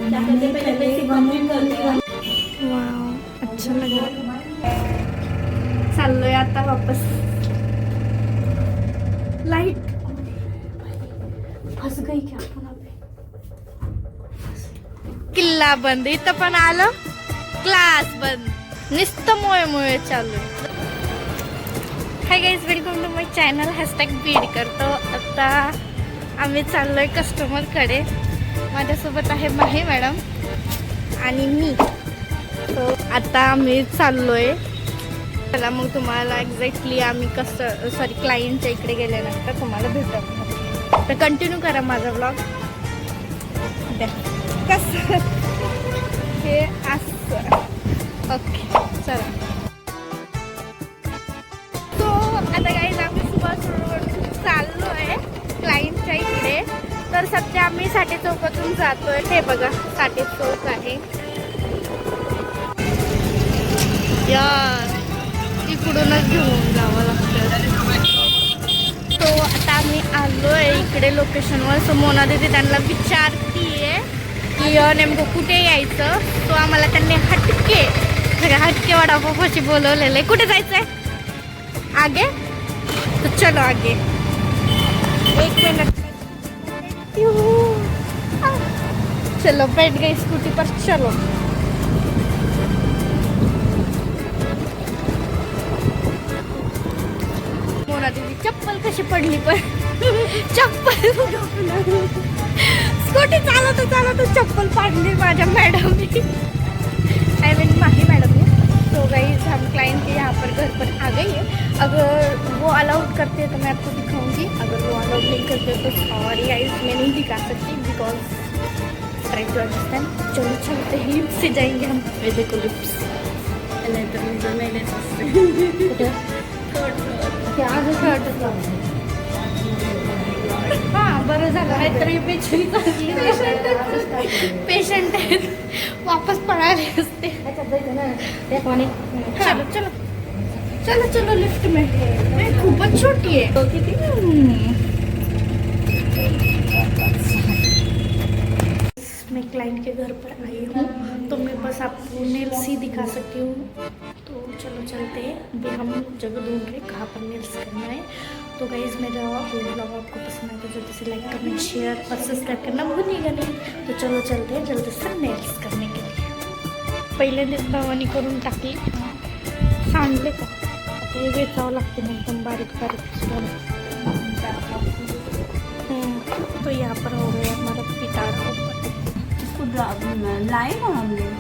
मैंने पहले 1 कर दिया। वाव, अच्छा लगा। चाललोय आता वापस। लाईट फस गई क्या पुन्हा पे? किल्ला बंद, इथं पण आलो, क्लास बंद, नुसतं मोये मोये चालू। Hi guys, welcome to my channel #Beed करतो। आता आम्ही चाललोय कस्टमरकडे। माझ्यासोबत आहे माही मॅडम आणि मी। तो आता आम्ही चाललोय। चला मग तुम्हाला एक्झॅक्टली आम्ही क्लायंटच्या इकडे गेल्यानंतर तुम्हाला भेटू। तर कंटिन्यू करा माझा व्लॉग। कसं हे असं ओके, चला। तो आता गाईज आम्ही सुभाष रोडवरून चाललोय क्लायंटच्या इकडे। तर सध्या आम्ही साठे चौकातून जातोय। हे बघा साठे चौक आहे यार, इकडूनच घेऊन जावं लागतं। तो आता आम्ही आलोय इकडे लोकेशनवर। सो मोना दीदी त्यांना विचारतीये की नेमकं कुठे यायचं। तो आम्हाला त्यांनी हटके वडापावशी बोलवलेलं आहे। कुठे जायचंय आगे? तो चलो आगे। 1 मिनट, चलो बैठ गई स्कूटी पर, चलो। मोना दीदी चप्पल कशी पडली पण चप्पल स्कूटी चालवतो चप्पल पाडली माझ्या मैडम ने, आई मीन माही मैडम ने। तो गाइस हम क्लाइंट के यहाँ पर घर पर आ गई है। अगर वो अलाउड करते हैं तो मैं आपको दिखाऊंगी, अगर वो अलाउड नहीं करते तो सॉरी गाइस, मैं नहीं दिखा सकती बिकॉज ट्राई टू अंडरस्टैंड। चलो चलते हैं, लिफ्ट से जाएंगे हम। ये देखो लिफ्ट हाँ बरं झालं, नाहीतरी पेशंट आहेत, वापस पळाले असते। चलो चलो चलो चलो लिफ्ट में। खूपच छोटी है। मैं क्लाइंट के घर पर आई हूँ, तो मैं बस आपको नेल्स ही दिखा सकती हूँ। तो चलो चलते हैं। अभी हम जगह ढूंढ रहे कहाँ पर नेल्स करना है। तो गाइज मेरा व्लॉग आपको पसंद आए तो जल्दी से लाइक कमेंट शेयर और सब्सक्राइब करना भूलिएगा नहीं। तो चलो चलते हैं जल्दी से नेल्स करने के लिए। पहले दिन दवानी करून टाकली, सांडले का आता हे वेचावं लागते ना एकदम बारीक बारीक। तो यहाँ पर हो गया हमारा पिटारा। इसको लाए ना हम लोग।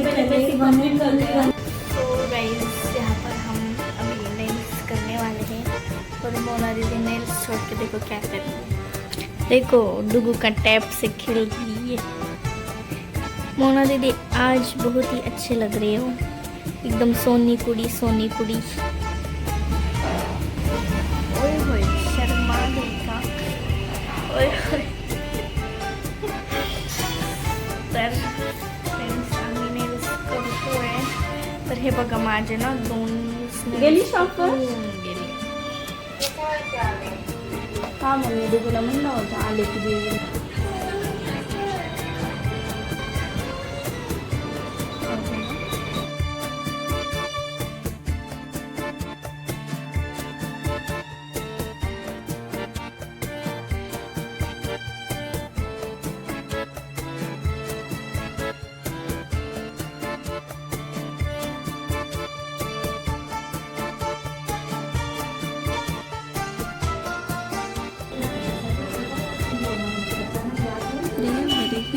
पहले 1 कर दिया। तो गाइस यहाँ पर हम अभी नेल्स करने वाले हैं। और मोना दीदी नेल्स छोड़ के देखो क्या कर रही है। देखो डुगू का टैप से खेल रही है। मोना दीदी आज बहुत ही अच्छे लग रहे हो, एकदम सोनी कुड़ी सोनी कुड़ी। ओए होए शर्मा गई का, ओए होए। तर फ्रेंड्स आम्ही नेल्स करतोय। तर हे बघा माझे ना 2 गेली शॉपवर गेली। हा मम्मी दुगुला म्हणलं होतं आले की गेली।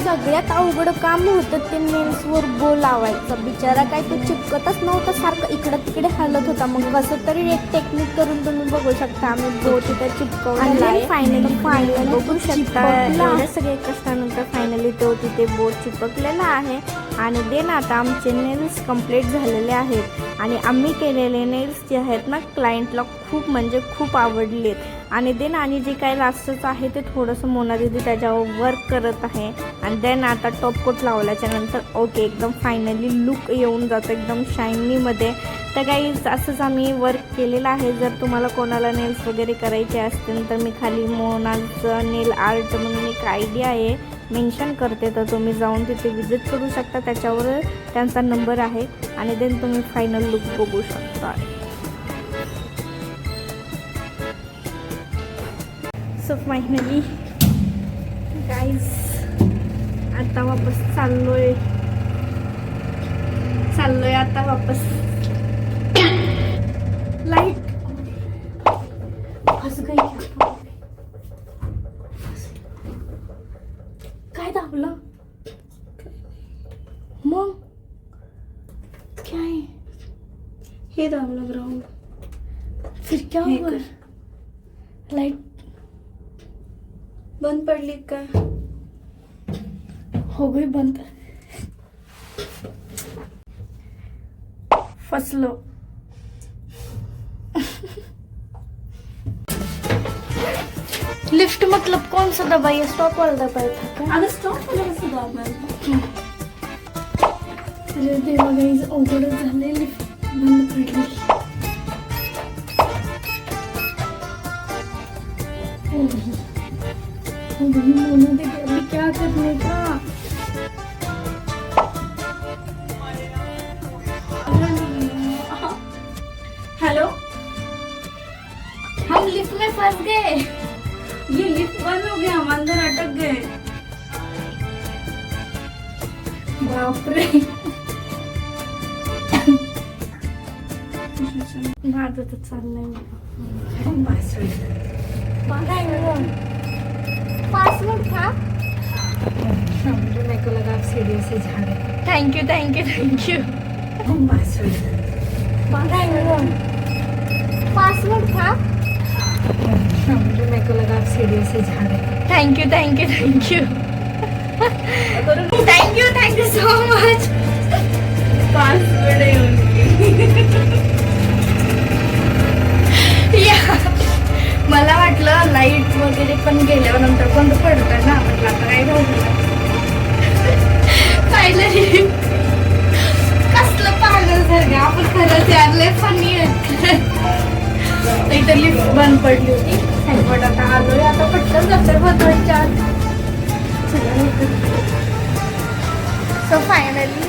सगळ्यात अवघड काम होतं ते नेल्सवर बो लावायचं। बिचारा काय तो चिपकतच नव्हता, सारखं इकडं तिकडे हलत होता। मग कसं तरी एक टेक्निक करून तुम्ही बघू शकता आम्ही बो तिथे चिपकवला आहे। फायनली बघू शकता एवढ्या सगळ्या कष्टानंतर फायनली तो तिथे बो चिपकलेला आहे। आणि देन आता आमचे नेल्स कंप्लीट झालेले आहेत। आणि आम्ही केलेले नेल्स जे आहेत ना क्लायंटला खूप म्हणजे खूप आवडलेत। आणि देन आणि जे काही लास्टचं आहे ते थोडंसं मोना दीदी त्याच्यावर वर्क करत आहे. आणि देन आता टॉप कोट लावल्याच्या नंतर ओके एकदम फायनली लुक येऊन जातो एकदम शायनीमध्ये. तर काही असंच आम्ही वर्क केलेलं आहे. जर तुम्हाला कोणाला नेल्स वगैरे करायचे असतील तर मी खाली मोनाचं नेल आर्ट म्हणून एक आयडिया आहे मेन्शन करते, तर तुम्ही जाऊन तिथे विजिट करू शकता. त्याच्यावर त्यांचा नंबर आहे आणि देन तुम्ही फायनल लुक बघू शकता. सो फायनली गाईज आता वापस चाललोय आता वापस. लाईट फस गई. काय दाबलं मग काय हे दाबलं ग्राउंड. फिर क्या हे हुआ? कर. लाईट बंद पडली काय? हो गई बंद. फसलो. लिफ्ट मतलब कौन सा दबाई है? स्टॉप वाला दबाई था क्या? अगं स्टॉप वाला कसं दाबलं? अरे देवा गाईज अवघड झाले. लिफ्ट बंद पडली. मोना दीदी अभी क्या करने का? हेलो, हम लिफ्ट में फंस गए. ये लिफ्ट बंद हो गया, हम अंदर अटक गए. बाप रे. माझं तर चाललंय. पासवर्ड था. मेरे को लगा आप सीढ़ियों से झाड़ रहे thank you thank you thank you. Password था. मेरे को लगा आप सीढ़ियों से झाड़ रहे thank you thank you thank you thank you so much. Password आहे उनकी. मला वाटलं लाईट वगैरे पण गेल्यावर नंतर बंद पडतं ना, म्हटलं आता काय झालं. फायनली कसलं पागल सारखं आपण खरंच यारले फनी आहे. इथं लिफ्ट बंद पडली होती. पण आता आलोय, आता पटकन जातं बदलायच्या. सो फायनली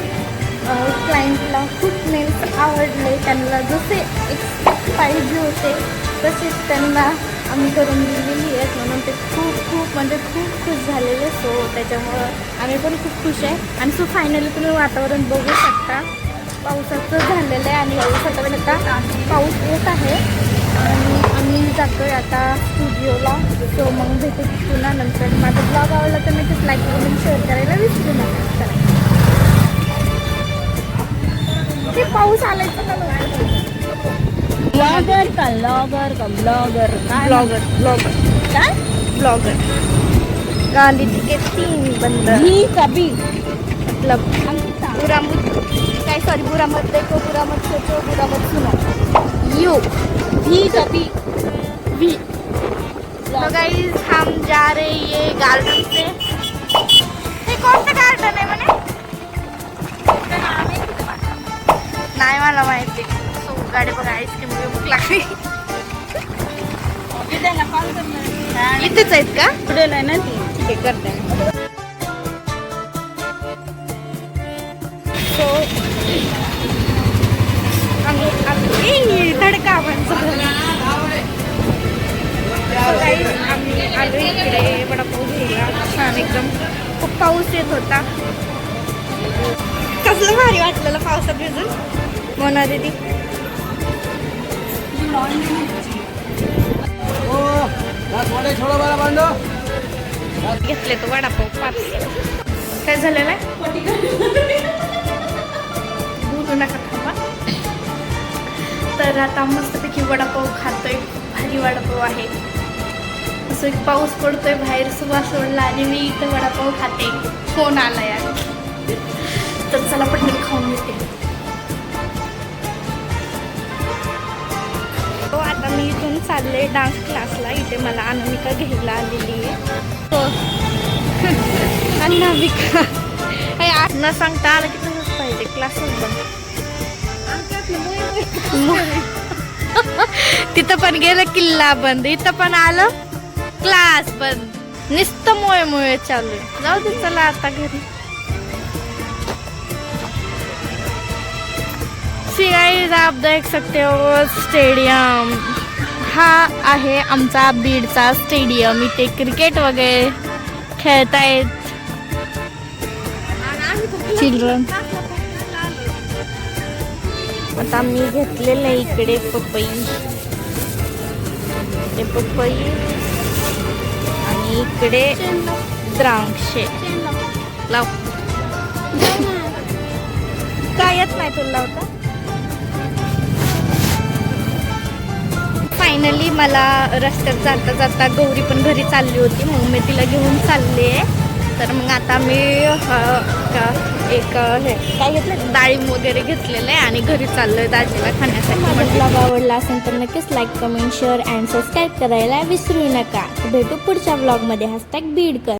क्लायंटला खूप नेल्स आवडले. त्यांना जसे एक्सपेक्ट पाहिजे होते तसेच त्यांना आम्ही करून दिलेली आहेत, म्हणून ते खूप म्हणजे खूप खुश झालेले. सो त्याच्यामुळं आम्ही पण खूप खुश आहे. आणि सो फायनली तुम्ही वातावरण बघू शकता. पावसाचं झालेलं आहे आणि पावसाचा वेळ आता पाऊस येत आहे. आणि आम्ही जातो आहे आता स्टुडिओला. सो मग भेटू पुन्हा नंतर. माझा ब्लॉग आवडला तर नक्कीच लाईक करून शेअर करायला विसरू नका. ते पाऊस आलायचं ना. ब्लॉगर का ब्लॉगर काय? काय ब्लॉगर. गांधी के 3 बंद ही कभी मतलब बुरा मत देखो, बुरा मत सोचो, बुरा मत सुनो. यू ही कभी वी. तो गाइस हम जा रहे ये गार्डन से. हे कोणतं गार्डन आहे म्हणे? नाही मला माहिती. सो गाडी बघा, आईस्क्रीम भूक लागली. इथेच आहेत का? पुढे नाही ना ती. ठीक आहे, करते. सो आम्ही धडका म्हणजे आम्ही आलो इकडे वडापाव घ्यायला. छान एकदम. खूप पाऊस येत होता. कसलं भारी वाटलेलं पावसात भिजून. मोना दीदी घेतले तो वडापाव 5. काय झालेलं आहे बोलू नका थांबा. तर आता मस्तपैकी वडापाव खातोय. भारी वडापाव आहे. असं एक पाऊस पडतोय बाहेर, सुवास सोडला आणि मी इथं वडापाव खाते. फोन आला यार. तर चला पटकन खाऊन घेते. तो आता मी इथून चालले डान्स क्लासला. इथे मला अनामिका घ्यायला आलेली आहे. हो. अनामिका न सांगता आलं की तसंच पाहिजे. क्लासच बंद. तिथं पण गेलं किल्ला बंद, इथं पण आलं क्लास बंद. नुसतं मोये मोये चालू आहे. जाऊ दे चला आता घरी. सी गाइस आप देख सकते हो स्टेडियम. हा आहे आमचा बीडचा स्टेडियम. इथे क्रिकेट वगैरे खेळतायत चिल्ड्रन. आता मी घेतलेलं आहे इकडे पपई. हे पपई आणि इकडे द्राक्षे. लाव काय येत नाही तुला लावता. फायनली मला रस्त्यात जाता जाता गौरी पण घरी चालली होती, मग मी तिला घेऊन चालले. तर मग आता मी एक हे काय घेतलं डाळिंब वगैरे घेतलेलं आहे आणि घरी चाललोय दाजीला खाण्यासाठी. माझा ब्लॉग आवडला असेल तर नक्कीच like, comment, share and subscribe करायला विसरू नका. भेटू पुढच्या ब्लॉगमध्ये. #बीडकर.